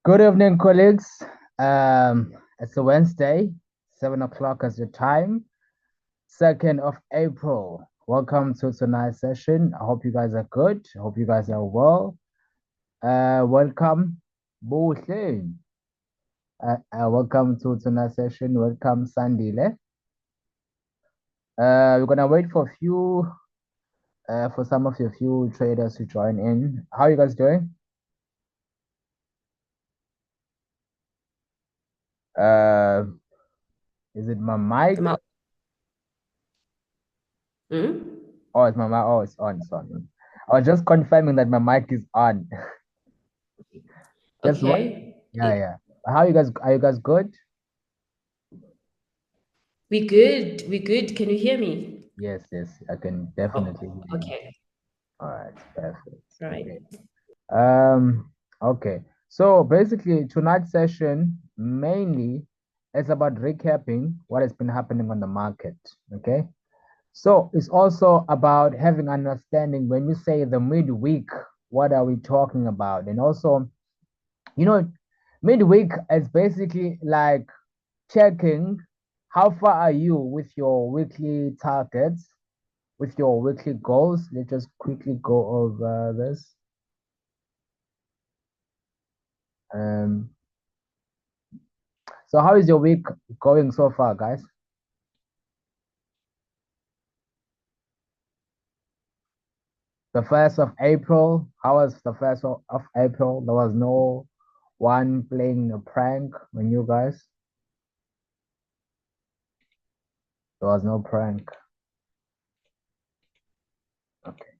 Good evening, colleagues. It's a Wednesday, 7 o'clock is the time, 2nd of April. Welcome to tonight's session. I hope you guys are good. I hope you guys are well. Welcome, Buhle. Welcome to tonight's session. Welcome, Sandile. We're gonna wait for some of your few traders to join in. How are you guys doing? Is it my mic? Oh, it's my mic. Oh, it's on. It's on. I was just confirming that my mic is on. Just what? Okay. Yeah. How you guys? Are you guys good? We good. We good. Can you hear me? Yes. I can definitely hear you. Okay. All right. Perfect. Right. Okay. Okay. So basically, tonight's session mainly is about recapping what has been happening on the market. Okay. So it's also about having understanding when you say the midweek, what are we talking about? And also, midweek is basically like checking how far are you with your weekly targets, with your weekly goals. Let's just quickly go over this. Um, so how is your week going so far, guys? The 1st of April, how was the 1st of April? There was no one playing a prank on you guys. There was no prank. Okay.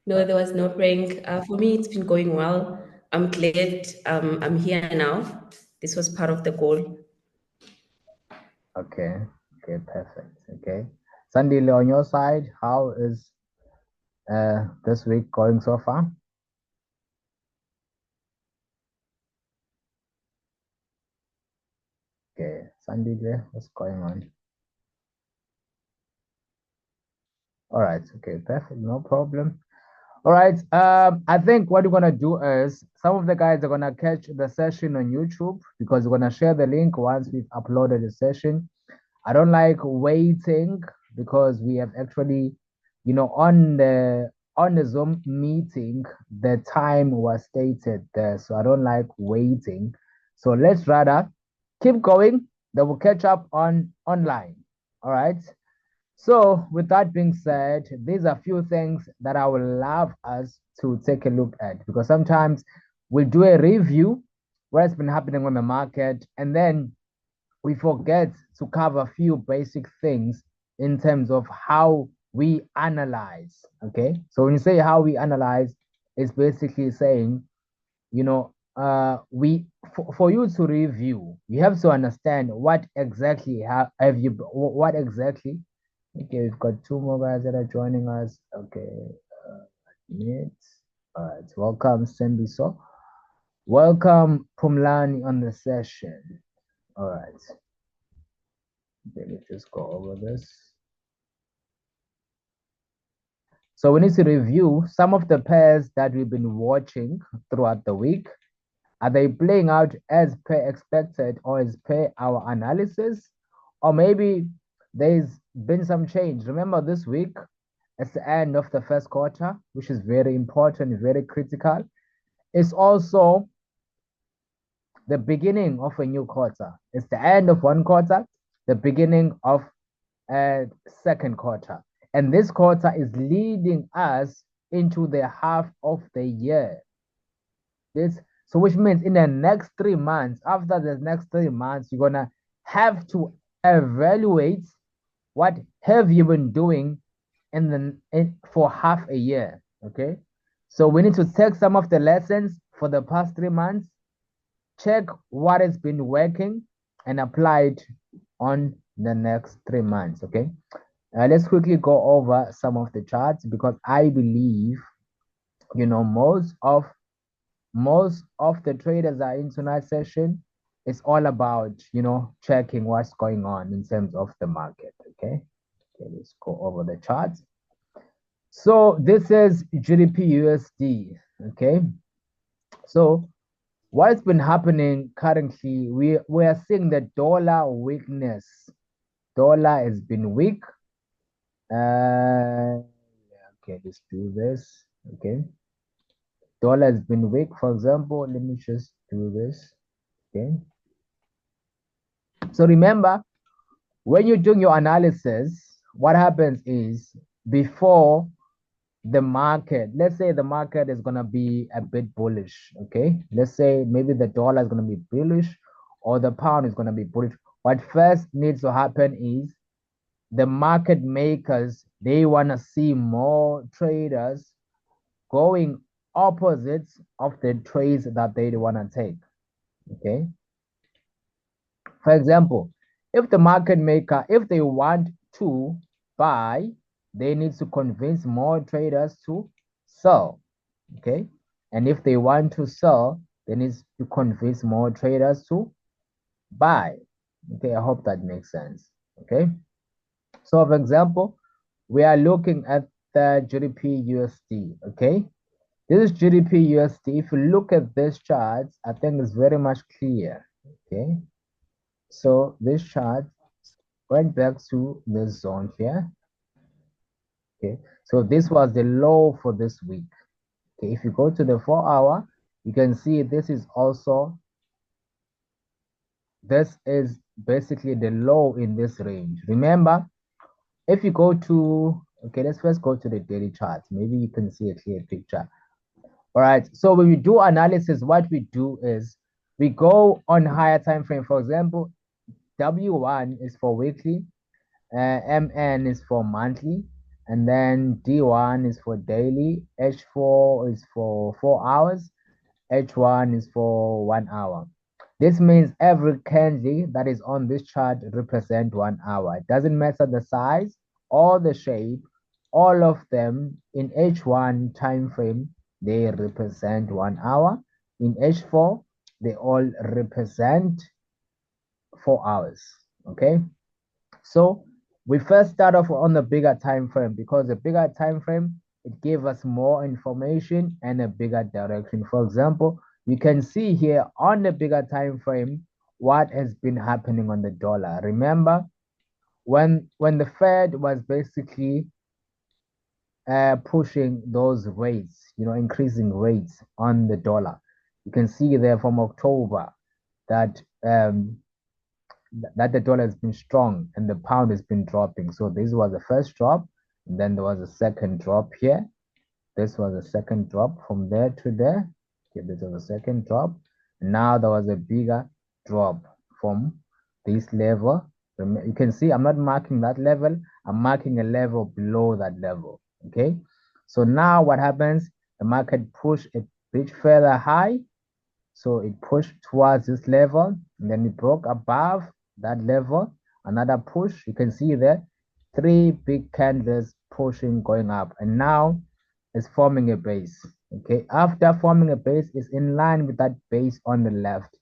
No, there was no prank. For me, it's been going well. I'm glad I'm here now. This was part of the goal. Okay, perfect. Okay. Sandile, on your side, how is this week going so far? Okay, Sandile, what's going on? All right, okay, perfect, no problem. All right, I think what we're gonna do is some of the guys are gonna catch the session on YouTube because we're gonna share the link once we've uploaded the session. I don't like waiting because we have actually, on the Zoom meeting, the time was stated there. So I don't like waiting. So let's rather keep going. Then we'll catch up online. All right. So with that being said, these are a few things that I would love us to take a look at because sometimes we do a review what's been happening on the market and then we forget to cover a few basic things in terms of how we analyze. Okay. So when you say how we analyze, it's basically saying, for you to review, you have to understand what exactly what exactly. Okay, we've got two more guys that are joining us. Okay, admit. All right, welcome, Sembiso. Welcome, Pumlani, on the session. All right. Let me just go over this. So we need to review some of the pairs that we've been watching throughout the week. Are they playing out as per expected or as per our analysis? Or maybe there's been some change. Remember this week, it's the end of the first quarter, which is very important, very critical. It's also the beginning of a new quarter. It's the end of one quarter, the beginning of a second quarter. And this quarter is leading us into the half of the year. So which means in the next 3 months, after the next 3 months, you're gonna have to evaluate what have you been doing for half a year. Okay. So we need to take some of the lessons for the past 3 months, check what has been working, and apply it on the next 3 months. Okay. Let's quickly go over some of the charts because I believe most of the traders are in tonight's session. It's all about checking what's going on in terms of the market. Okay, let's go over the charts. So this is GBP USD. Okay, so What's been happening currently, we are seeing the dollar weakness. Dollar has been weak. Okay, let's do this. Okay. Dollar has been weak. For example, let me just do this. Okay. So remember, when you're doing your analysis, what happens is before the market, let's say the market is going to be a bit bullish. Okay. Let's say maybe the dollar is going to be bullish or the pound is going to be bullish. What first needs to happen is the market makers, they want to see more traders going opposites of the trades that they want to take. Okay. For example, if the market maker, if they want to buy, they need to convince more traders to sell. Okay. And if they want to sell, they need to convince more traders to buy. Okay. I hope that makes sense. Okay. So, for example, we are looking at the GDP USD. Okay. This is GDP USD. If you look at this chart, I think it's very much clear. Okay. So this chart went back to this zone here. Okay. So this was the low for this week. Okay. If you go to the 4-hour, you can see this is basically the low in this range. Remember, if you go to, okay, let's first go to the daily chart. Maybe you can see a clear picture. All right. So when we do analysis, what we do is we go on higher time frame. For example, W1 is for weekly, MN is for monthly, and then D1 is for daily, H4 is for 4 hours, H1 is for 1 hour. This means every candle that is on this chart represent 1 hour. It doesn't matter the size or the shape, all of them in H1 time frame, they represent 1 hour. In H4, they all represent 4 hours. Okay. So we first start off on the bigger time frame because the bigger time frame, it gave us more information and a bigger direction. For example, you can see here on the bigger time frame what has been happening on the dollar. Remember, when the Fed was basically pushing those rates, increasing rates on the dollar, you can see there from October that the dollar has been strong and the pound has been dropping. So this was the first drop. Then there was a second drop here. This was a second drop from there to there. Okay, this was a second drop. Now there was a bigger drop from this level. You can see I'm not marking that level. I'm marking a level below that level. Okay. So now what happens? The market push a bit further high. So it pushed towards this level, and then it broke above that level. Another push. You can see there, three big candles pushing, going up, and now it's forming a base. Okay, after forming a base, is in line with that base on the left.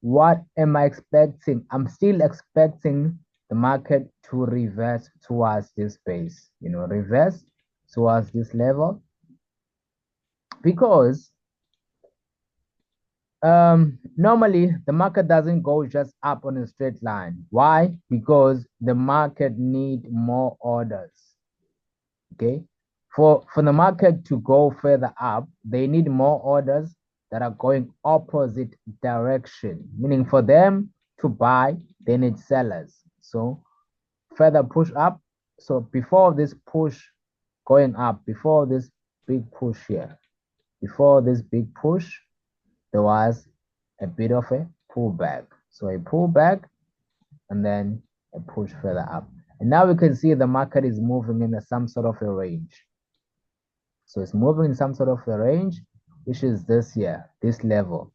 What am I expecting? I'm still expecting the market to reverse towards this base. Reverse towards this level because normally the market doesn't go just up on a straight line. Why? Because the market need more orders. Okay, for the market to go further up, they need more orders that are going opposite direction, meaning for them to buy, they need sellers. So further push up. So before this push going up, before this big push here, before this big push, there was a bit of a pullback. So a pullback and then a push further up. And now we can see the market is moving in some sort of a range. So it's moving in some sort of a range, which is this here, this level.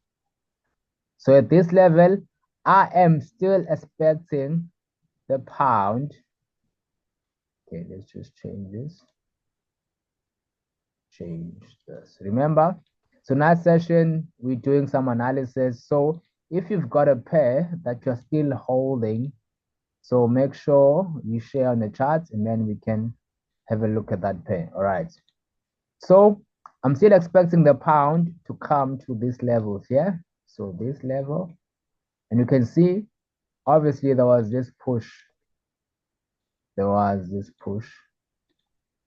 So at this level, I am still expecting the pound. Okay, let's just change this. Change this. Remember, so next session, we're doing some analysis. So if you've got a pair that you're still holding, so make sure you share on the charts and then we can have a look at that pair. All right. So I'm still expecting the pound to come to these levels here. So this level, and you can see, obviously there was this push. There was this push.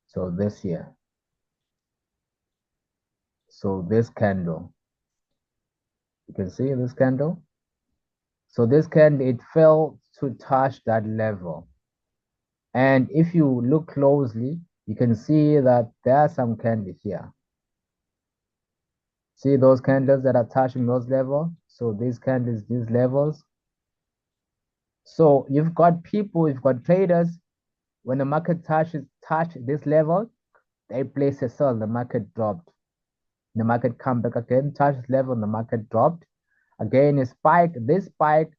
So this here. So this candle, you can see this candle. So this candle, it fell to touch that level. And if you look closely, you can see that there are some candles here. See those candles that are touching those levels? So these candles, these levels. So you've got people, you've got traders, when the market touch this level, they place a sell, the market dropped. The market come back again, touch this level, and the market dropped. Again, a spike. This spike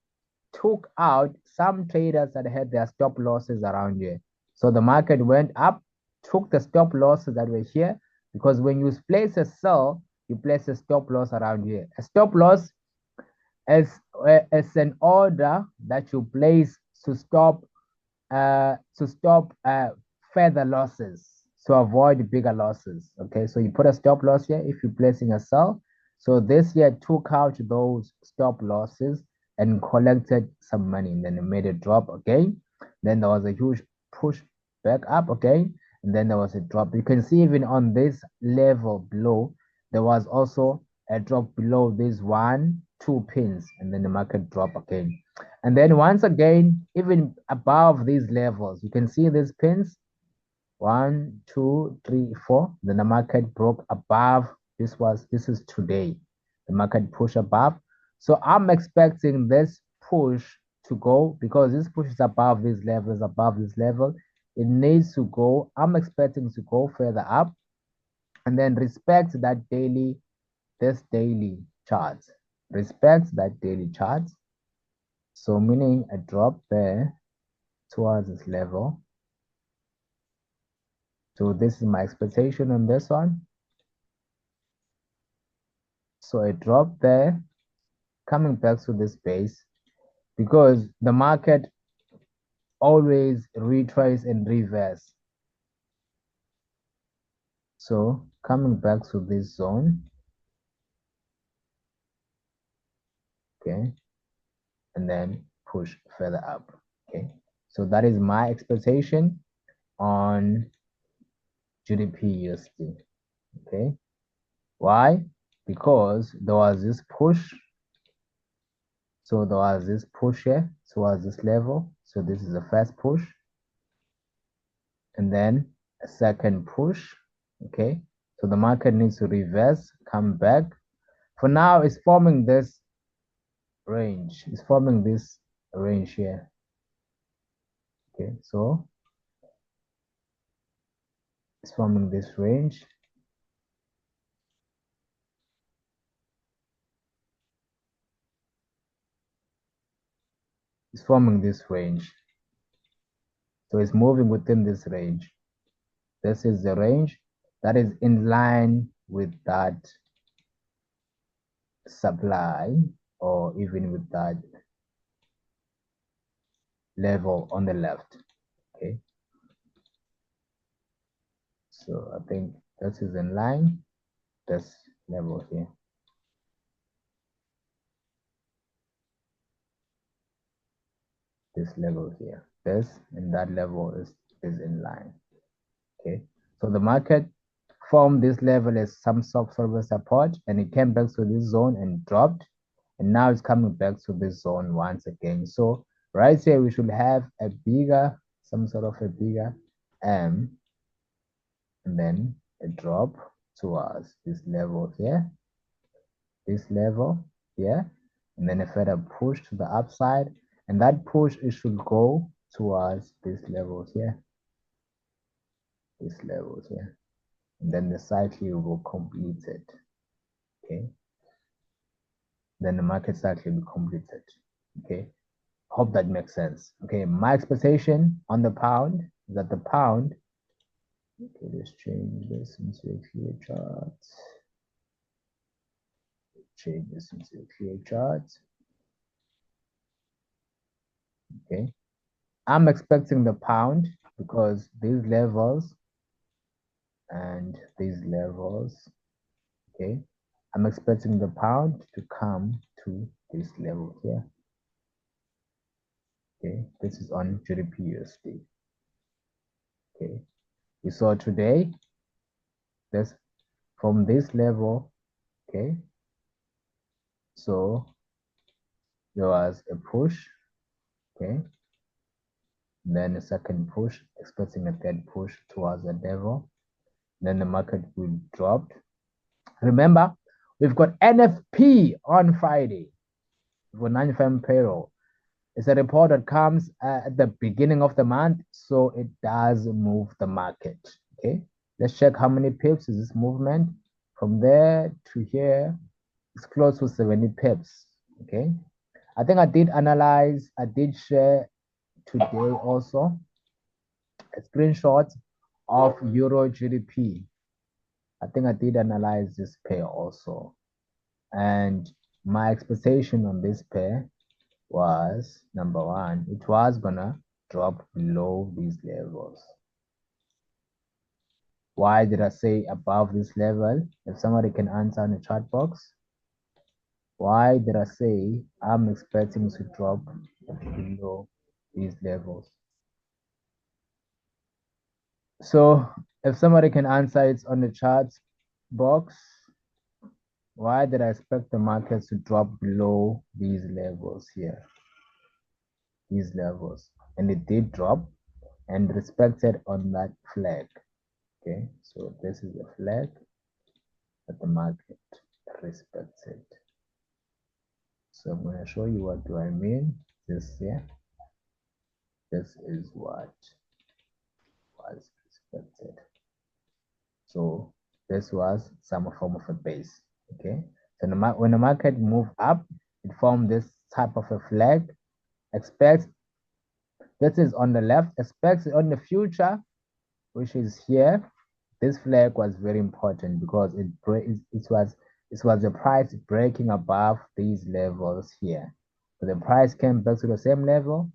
took out some traders that had their stop losses around here. So the market went up, took the stop losses that were here, because when you place a sell, you place a stop loss around here. A stop loss is an order that you place to stop further losses, to avoid bigger losses. Okay, so you put a stop loss here if you're placing a sell. So this here took out those stop losses and collected some money, and then it made a drop again. Then there was a huge push back up again, and then there was a drop. You can see even on this level below, there was also a drop below this 1-2 pins, and then the market drop again. And then once again, even above these levels, you can see these pins, 1, 2, 3, 4. Then the market broke above. This is today. The market push above. So I'm expecting this push to go, because this push is above these levels, above this level. It needs to go. I'm expecting to go further up and then respect that this daily chart. Respect that daily chart. So meaning a drop there towards this level. So this is my expectation on this one. So a drop there, coming back to this base, because the market always retrace and reverse. So coming back to this zone, okay, and then push further up, okay. So that is my expectation on GBPUSD, okay. Why? Because there was this push. So there was this push here towards this level. So this is the first push. And then a second push. Okay. So the market needs to reverse, come back. For now, it's forming this range. It's forming this range here. Okay. So it's forming this range. It's forming this range. So it's moving within this range. This is the range that is in line with that supply, or even with that level on the left. Okay. So I think this is in line, this level here. This level here. This and that level is in line. Okay. So the market formed this level as some sort of support, and it came back to this zone and dropped. And now it's coming back to this zone once again. So right here we should have a bigger, some sort of a bigger M, and then a drop towards this level here, this level here, and then a further push to the upside. And that push, it should go towards this level here, this level here. And then the cycle will complete it. Okay. Then the market cycle will be completed. Okay. Hope that makes sense. Okay. My expectation on the pound is that the pound, okay, let's change this into a clear chart. Change this into a clear chart. Okay. I'm expecting the pound, because these levels and these levels, okay, I'm expecting the pound to come to this level here. Okay, this is on GBPUSD. Okay, we saw today this from this level. Okay, so there was a push. Okay, then a second push, expecting a third push towards the level. Then the market will drop. Remember, we've got NFP on Friday for non-farm payroll. It's a report that comes at the beginning of the month, so it does move the market. Okay, let's check how many pips is this movement. From there to here, it's close to 70 pips. Okay, I think I did share today also a screenshot of Euro GDP. I think I did analyze this pair also. And my expectation on this pair was, number one, it was gonna drop below these levels. Why did I say above this level? If somebody can answer in the chat box. Why did I say I'm expecting to drop below these levels? So if somebody can answer it on the chat box, why did I expect the markets to drop below these levels here? These levels. And it did drop and respected on that flag. Okay, so this is a flag that the market respected. So I'm going to show you what do I mean. This here. This is what was respected. So this was some form of a base. Okay, so when the market moved up, it formed this type of a flag. Expect this is on the left. Expect on the future, which is here. This flag was very important because it was the price breaking above these levels here. So the price came back to the same level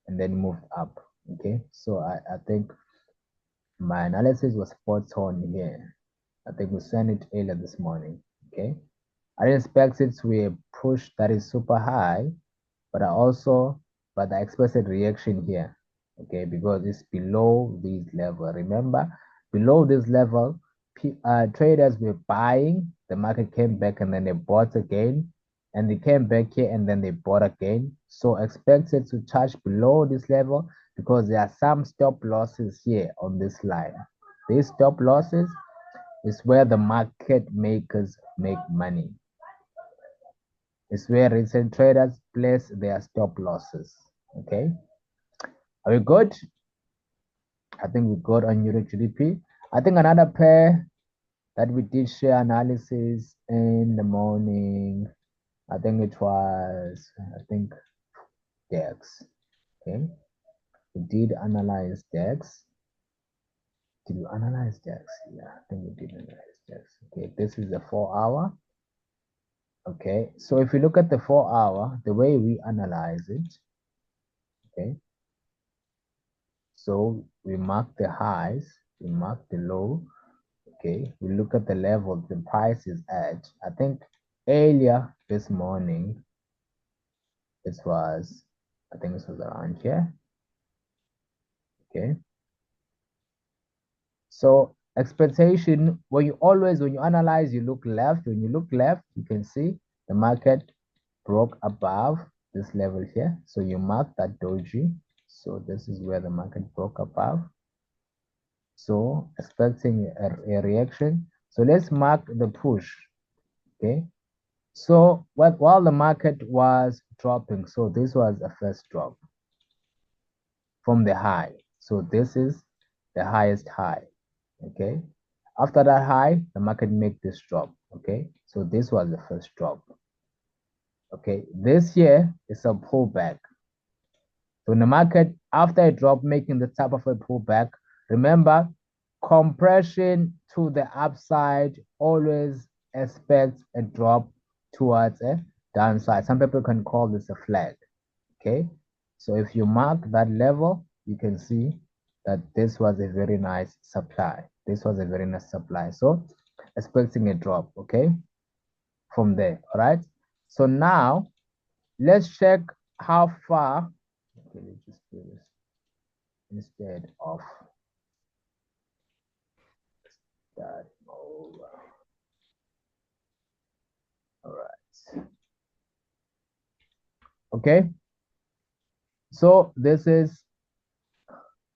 and then moved up. Okay, so I think my analysis was spot on here. I think we sent it earlier this morning. Okay, I didn't expect it to be a push that is super high, but I expected reaction here. Okay, because it's below this level. Remember, below this level, traders were buying, the market came back and then they bought again, and they came back here and then they bought again. So expect it to touch below this level because there are some stop losses here on this line. These stop losses is where the market makers make money. It's where recent traders place their stop losses. Okay, are we good? I think we got on Euro GDP. I think another pair that we did share analysis in the morning. I think it was, DEX. Okay, we did analyze DEX. Did we analyze DEX? Yeah, I think we did analyze DEX. Okay, this is the 4-hour. Okay, so if you look at the 4-hour, the way we analyze it, okay, so we mark the highs, we mark the low, okay, we look at the level the price is at. I think earlier this morning, I think this was around here, okay. So expectation, when you analyze, you look left. When you look left, you can see the market broke above this level here. So you mark that doji. So this is where the market broke above. So expecting a reaction. So let's mark the push. Okay. So while the market was dropping, so this was a first drop from the high. So this is the highest high. Okay. After that high, the market make this drop. Okay. So this was the first drop. Okay. This here is a pullback. So in the market, after a drop, making the type of a pullback, remember, compression to the upside always expects a drop towards a downside. Some people can call this a flag. Okay. So if you mark that level, you can see that this was a very nice supply. This was a very nice supply. So expecting a drop, okay, from there, all right? So now let's check how far. Okay, let's just do this instead of that over. All right. Okay. So this is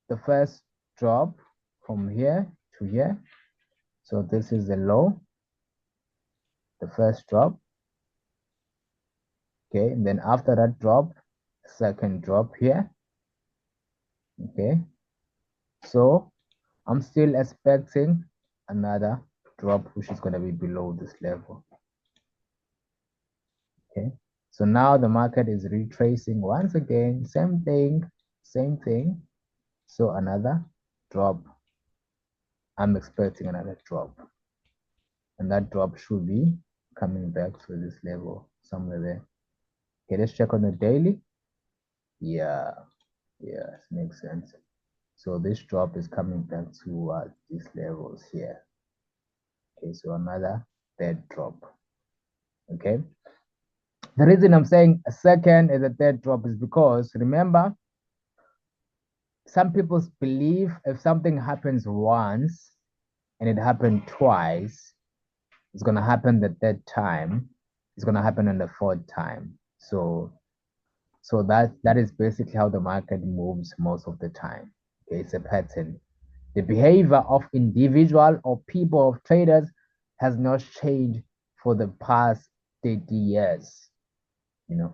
the first drop from here to here. So this is the low, the first drop. Okay, and then after that drop, second drop here. Okay, so I'm still expecting another drop which is going to be below this level. Okay, so now the market is retracing once again, same thing, same thing. So another drop. I'm expecting another drop, and that drop should be coming back to this level somewhere there. Okay, let's check on the daily. Yeah, it makes sense. So this drop is coming back to these levels here. Okay, so another third drop. Okay. The reason I'm saying a second is a third drop is because remember, some people believe if something happens once and it happened twice, it's gonna happen the third time. It's gonna happen on the fourth time. So that is basically how the market moves most of the time. Okay, it's a pattern. The behavior of individual or people of traders has not changed for the past 30 years.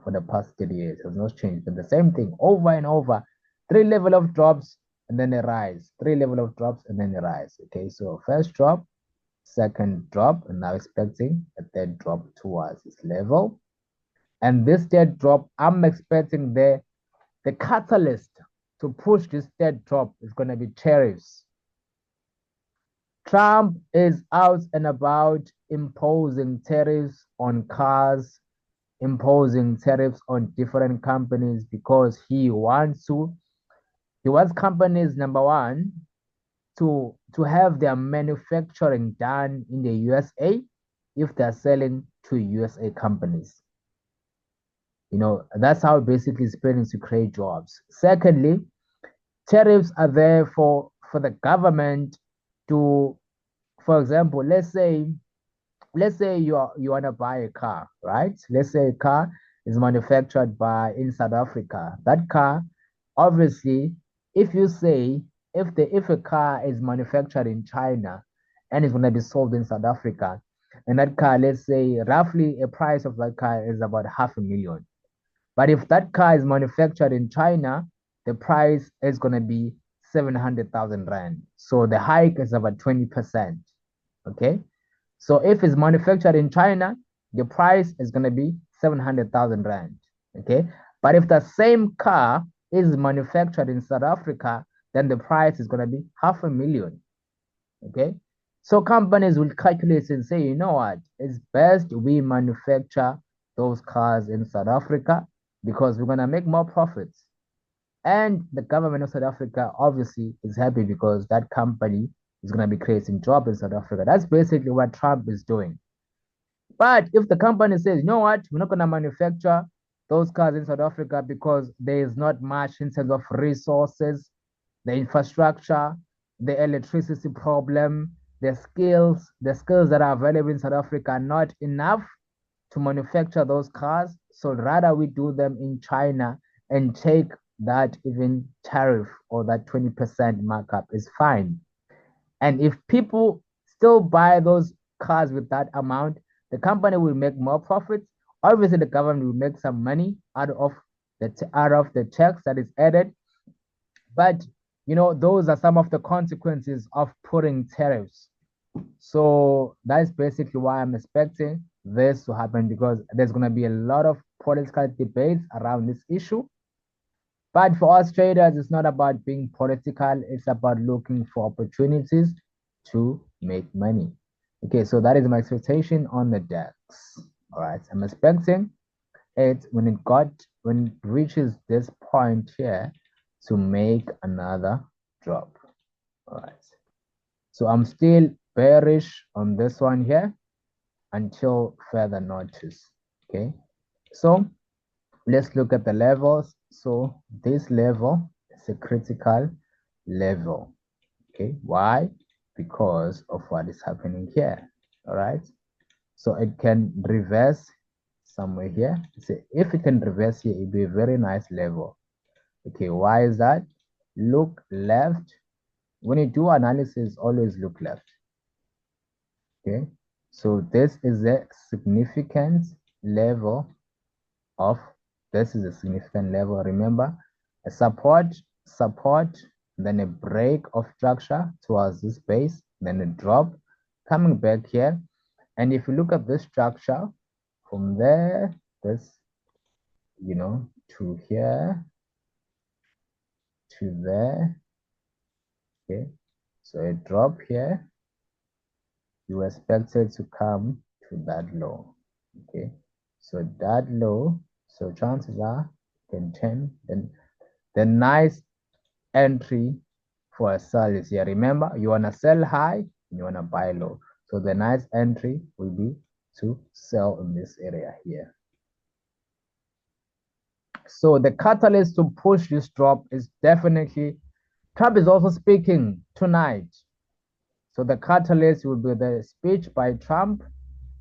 For the past 30 years, has not changed. But the same thing over and over. 3 level of drops and then a rise. 3 level of drops and then a rise. Okay, so first drop, second drop, and now expecting a third drop towards this level. And this third drop, I'm expecting the catalyst to push this third drop is going to be tariffs. Trump is out and about imposing tariffs on cars, imposing tariffs on different companies because he wants companies, number one, to have their manufacturing done in the USA if they're selling to USA companies. That's how basically it's planning to create jobs. Secondly, tariffs are there for the government to, for example, let's say you want to buy a car, right? Let's say a car is manufactured in South Africa. That car, obviously, if you say if a car is manufactured in China and it's going to be sold in South Africa, and that car, let's say roughly a price of that car is about 500,000. But if that car is manufactured in China, the price is going to be 700,000 Rand. So the hike is about 20%. Okay. So if it's manufactured in China, the price is going to be 700,000 Rand. Okay. But if the same car is manufactured in South Africa, then the price is going to be 500,000. Okay. So companies will calculate and say, you know what? It's best we manufacture those cars in South Africa because we're going to make more profits. And the government of South Africa obviously is happy because that company is going to be creating jobs in South Africa. That's basically what Trump is doing. But if the company says, you know what, we're not going to manufacture those cars in South Africa because there is not much in terms of resources, the infrastructure, the electricity problem, the skills that are available in South Africa are not enough to manufacture those cars. So rather we do them in China and take that even tariff or that 20% markup is fine. And if people still buy those cars with that amount, the company will make more profits. Obviously, the government will make some money out of the tax that is added. But those are some of the consequences of putting tariffs. So that's basically why I'm expecting this to happen because there's going to be a lot of political debates around this issue. But for us traders, it's not about being political, it's about looking for opportunities to make money. Okay, so that is my expectation on the DEX. All right, I'm expecting it when it reaches this point here to make another drop. All right, so I'm still bearish on this one here until further notice. Okay, So let's look at the levels. So this level is a critical level. Okay, why? Because of what is happening here. All right. So it can reverse somewhere here. So if it can reverse here, it'll be a very nice level. Okay, why is that? Look left. When you do analysis, always look left. Okay, so this is a significant level of, this is a significant level. Remember, a support, then a break of structure towards this base, then a drop, coming back here. And if you look at this structure, from there, this, to here, to there, okay? So a drop here, you expect it to come to that low, okay? So that low, so chances are, can turn, then the nice entry for a sell is here. Remember, you want to sell high, you want to buy low. So the nice entry will be to sell in this area here. So the catalyst to push this drop is definitely, Trump is also speaking tonight. So the catalyst will be the speech by Trump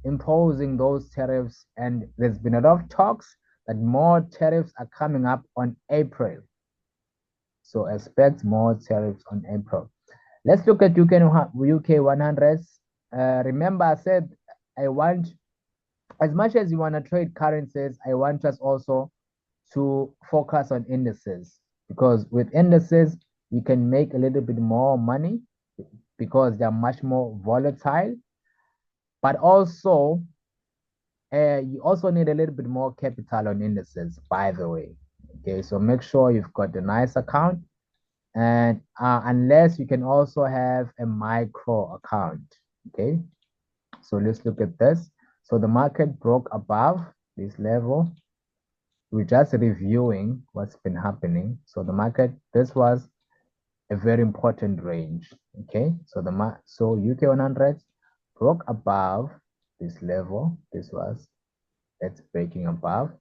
imposing those tariffs. And there's been a lot of talks that more tariffs are coming up on April. So expect more tariffs on April. Let's look at UK100s. Remember, I said I want, as much as you want to trade currencies, I want us also to focus on indices, because with indices, you can make a little bit more money because they're much more volatile. But also, you also need a little bit more capital on indices, by the way. Okay, so make sure you've got a nice account. And unless you can also have a micro account. Okay, so let's look at this. So the market broke above this level. We're just reviewing what's been happening. So the market, this was a very important range. Okay, so so UK100 broke above this level. This was, it's breaking above.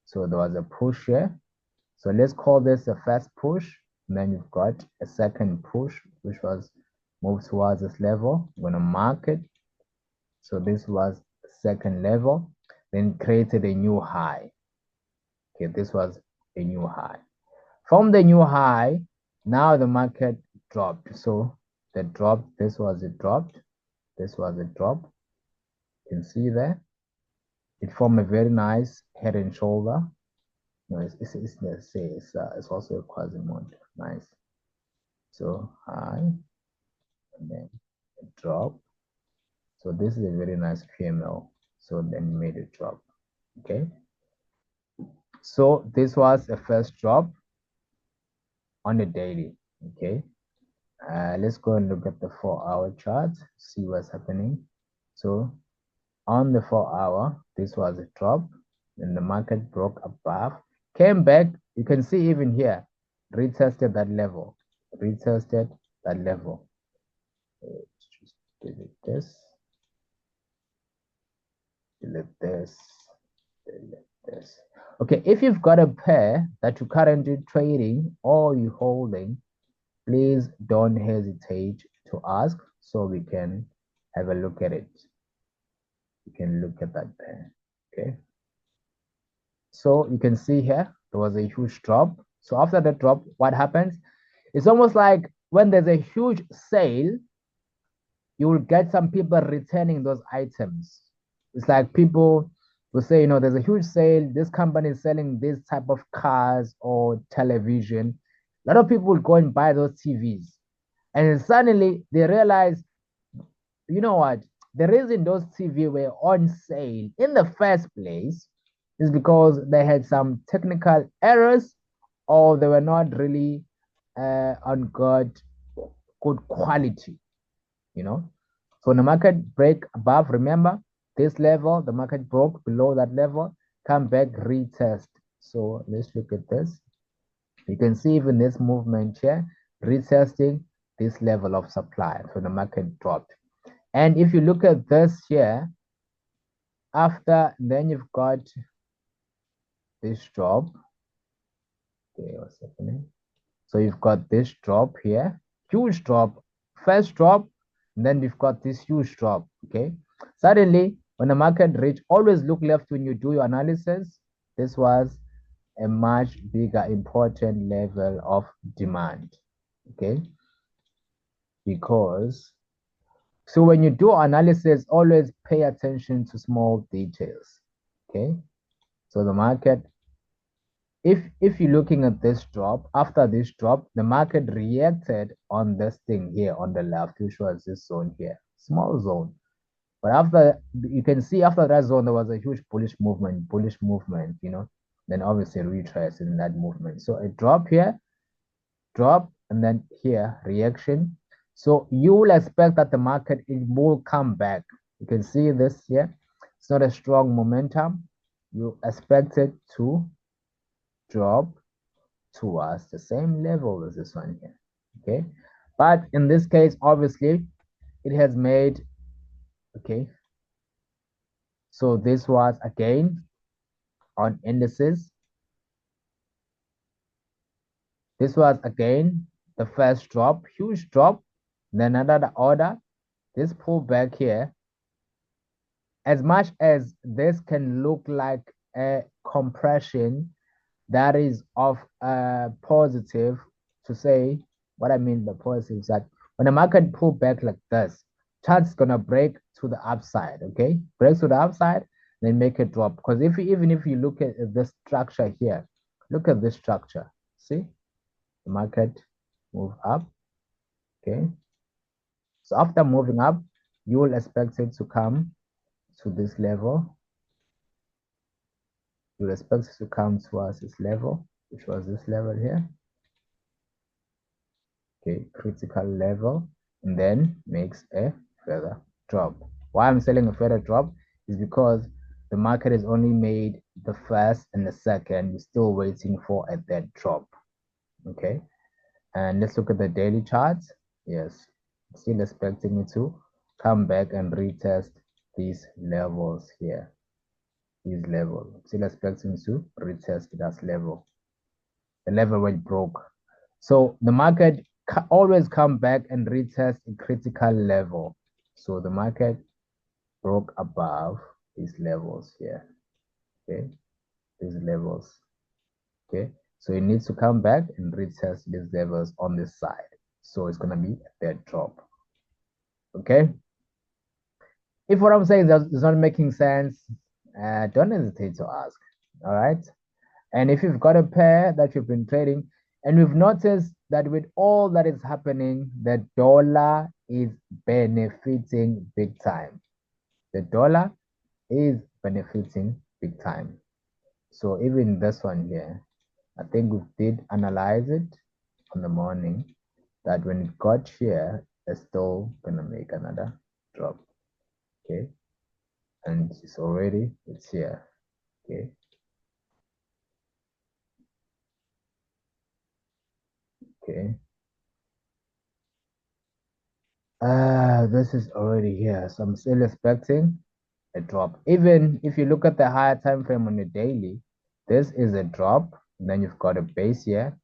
So there was a push here. So let's call this a first push. And then you've got a second push, which was moved towards this level. I'm gonna mark it. So this was the second level, then created a new high. Okay, this was a new high. From the new high, now the market dropped. So the drop, this was it dropped. This was a drop. You can see there. It formed a very nice head and shoulder. No, it's also a quasi-mode. Nice. So high, and then a drop. So this is a very nice PML. So then you made a drop. Okay. So this was a first drop on the daily. Okay. Let's go and look at the 4-hour chart, see what's happening. So on the 4-hour, this was a drop. Then the market broke above, came back. You can see even here, retested that level, retested that level. Let's just delete this, delete this, delete this. Okay, if you've got a pair that you're currently trading or you're holding, please don't hesitate to ask so we can have a look at it. You can look at that pair. Okay. So you can see here, there was a huge drop. So after the drop, what happens? It's almost like when there's a huge sale, you will get some people returning those items. It's like people will say, there's a huge sale. This company is selling this type of cars or television. A lot of people will go and buy those TVs. And suddenly they realize, you know what? The reason those TV were on sale in the first place is because they had some technical errors or they were not really on good quality, you know. So the market break above, remember this level, the market broke below that level, come back, retest. So let's look at this. You can see even this movement here, retesting this level of supply. So the market dropped. And if you look at this here, after, then you've got this drop. Okay, what's happening? So you've got this drop here, huge drop, first drop, and then you've got this huge drop. Okay. Suddenly, when the market reach, always look left when you do your analysis. This was a much bigger important level of demand. Okay. Because so when you do analysis, always pay attention to small details. Okay. So the market, if you're looking at this drop, after this drop, the market reacted on this thing here on the left, which was this zone here, small zone. But after, you can see after that zone, there was a huge bullish movement, then obviously retrace in that movement. So a drop here, drop, and then here, reaction. So you will expect that the market, it will come back. You can see this here. It's not a strong momentum. You expect it to drop towards the same level as this one here. Okay. But in this case, obviously, it has made, okay. So this was again on indices. This was again the first drop, huge drop. Then another order, this pullback here. As much as this can look like a compression that is of positive, to say what I mean by positive is that when the market pull back like this, chance is gonna break to the upside. Okay, breaks to the upside, then make it drop. Because even if you look at this structure here, look at this structure. See, the market move up. Okay, so after moving up, you will expect it to come to this level. You will expect it to come towards this level, which was this level here. Okay, critical level, and then makes a further drop. Why I'm selling a further drop is because the market has only made the first and the second. We're still waiting for a third drop. Okay, and let's look at the daily charts. Yes, still expecting it to come back and retest these levels here. These levels, still expecting to retest that level, the level where it broke. So the market always come back and retest a critical level. So the market broke above these levels here. Okay, these levels. Okay, so it needs to come back and retest these levels on this side. So it's gonna be a third drop. Okay. If what I'm saying is not making sense, don't hesitate to ask. All right. And if you've got a pair that you've been trading, and we've noticed that with all that is happening, the dollar is benefiting big time. The dollar is benefiting big time. So even this one here, I think we did analyze it on the morning that when it got here, it's still gonna make another drop. Okay. And it's here. Okay. Okay. This is already here. So I'm still expecting a drop. Even if you look at the higher time frame on the daily, this is a drop. And then you've got a base here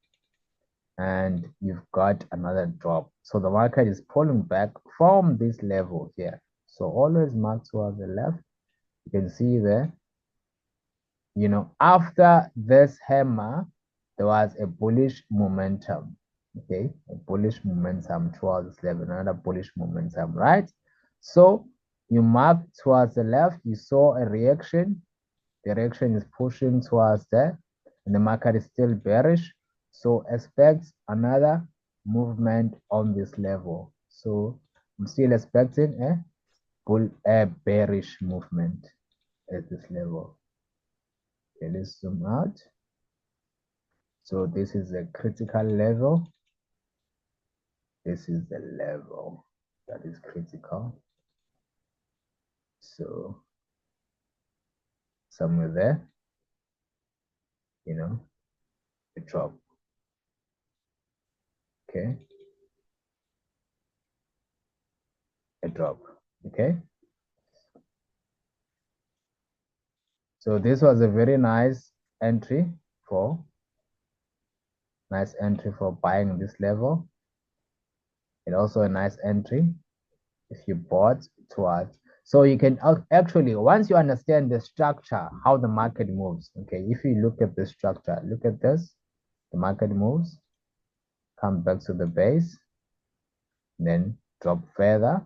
and you've got another drop. So the market is pulling back from this level here. So always mark towards the left. You can see there, after this hammer, there was a bullish momentum. Okay, a bullish momentum towards this level, another bullish momentum, right? So you mark towards the left, you saw a reaction. The reaction is pushing towards there, and the market is still bearish. So expect another movement on this level. So I'm still expecting a bearish movement at this level. Okay, let's zoom out. So this is a critical level. This is the level that is critical. So somewhere there, a drop. Okay, a drop. Okay. So this was a very nice entry for buying this level. And also a nice entry if you bought towards. So you can actually, once you understand the structure, how the market moves, okay, if you look at the structure, look at this, the market moves, come back to the base, then drop further.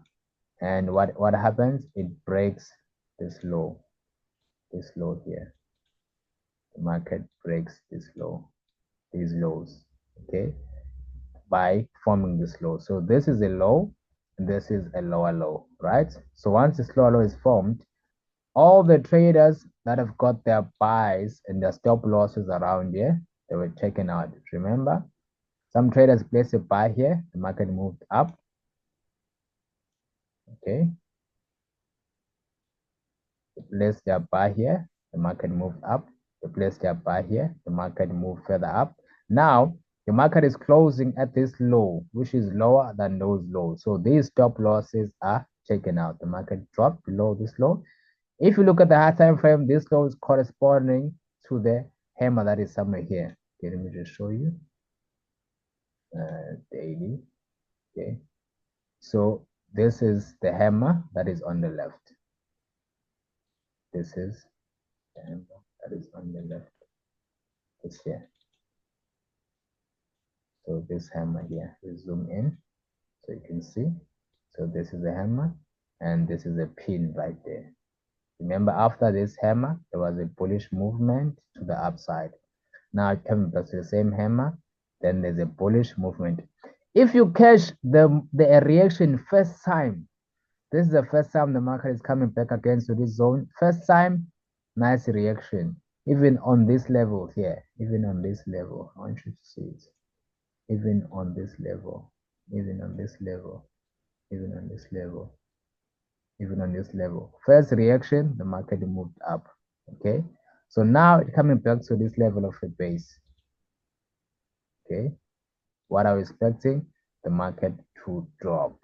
And what happens? It breaks this low here. The market breaks this low, these lows, okay, by forming this low. So this is a low, and this is a lower low, right? So once this lower low is formed, all the traders that have got their buys and their stop losses around here, they were taken out. Remember, some traders placed a buy here, the market moved up, okay, they placed their buy here, the market moved up, they placed their buy here, the market moved further up. Now the market is closing at this low, which is lower than those lows, so these stop losses are taken out. The market dropped below this low. If you look at the high time frame, this low is corresponding to the hammer that is somewhere here. Okay, let me just show you. Daily. Okay, so this is the hammer that is on the left. This is the hammer that is on the left. It's here. So this hammer here, we zoom in so you can see. So this is a hammer, and this is a pin right there. Remember, after this hammer, there was a bullish movement to the upside. Now coming back to the same hammer, then there's a bullish movement. If you catch the reaction first time, this is the first time the market is coming back against to this zone. First time, nice reaction. Even on this level here, even on this level, I want you to see it. Even on this level, even on this level, even on this level, even on this level. First reaction, the market moved up. Okay, so now it's coming back to this level of a base. Okay, what are we expecting? The market to drop,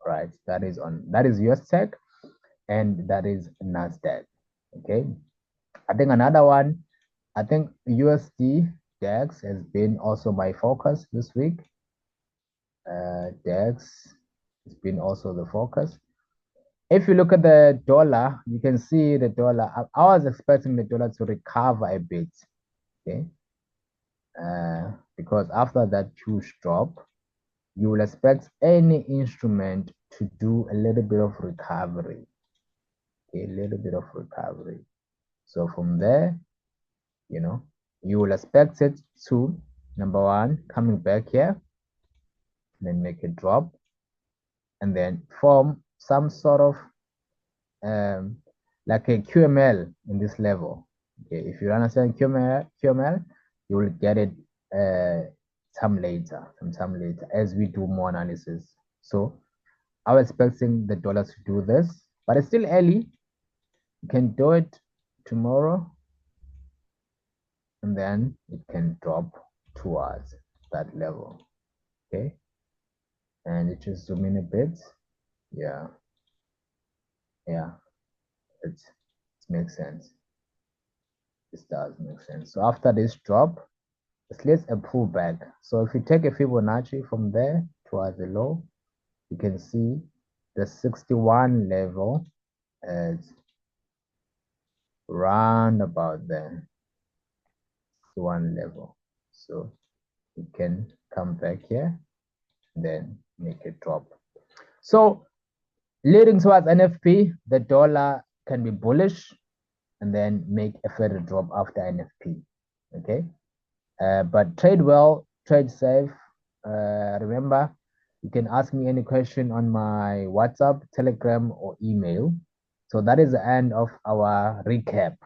right? That is Ustec, and that is Nasdaq. Okay, I think another one, I think USD DAX has been also my focus this week. DAX has been also the focus. If you look at the dollar, you can see the dollar. I was expecting the dollar to recover a bit, okay? Because after that huge drop, you will expect any instrument to do a little bit of recovery, okay? A little bit of recovery. So from there, you know, you will expect it to, number one, coming back here, then make a drop, and then form some sort of like a QML in this level. Okay, if you understand QML, you will get it sometime later as we do more analysis. So I was expecting the dollars to do this, but it's still early. You can do it tomorrow, and then it can drop towards that level. Okay, and it just zoom in a bit. Yeah, it makes sense. This does make sense. So after this drop, let's a pullback. So if you take a Fibonacci from there towards the low, you can see the 61 level is round about there, 61 level. So you can come back here, then make a drop. So leading towards NFP, the dollar can be bullish and then make a further drop after NFP. Okay, but trade well, trade safe. Remember, you can ask me any question on my WhatsApp, Telegram, or email. So that is the end of our recap.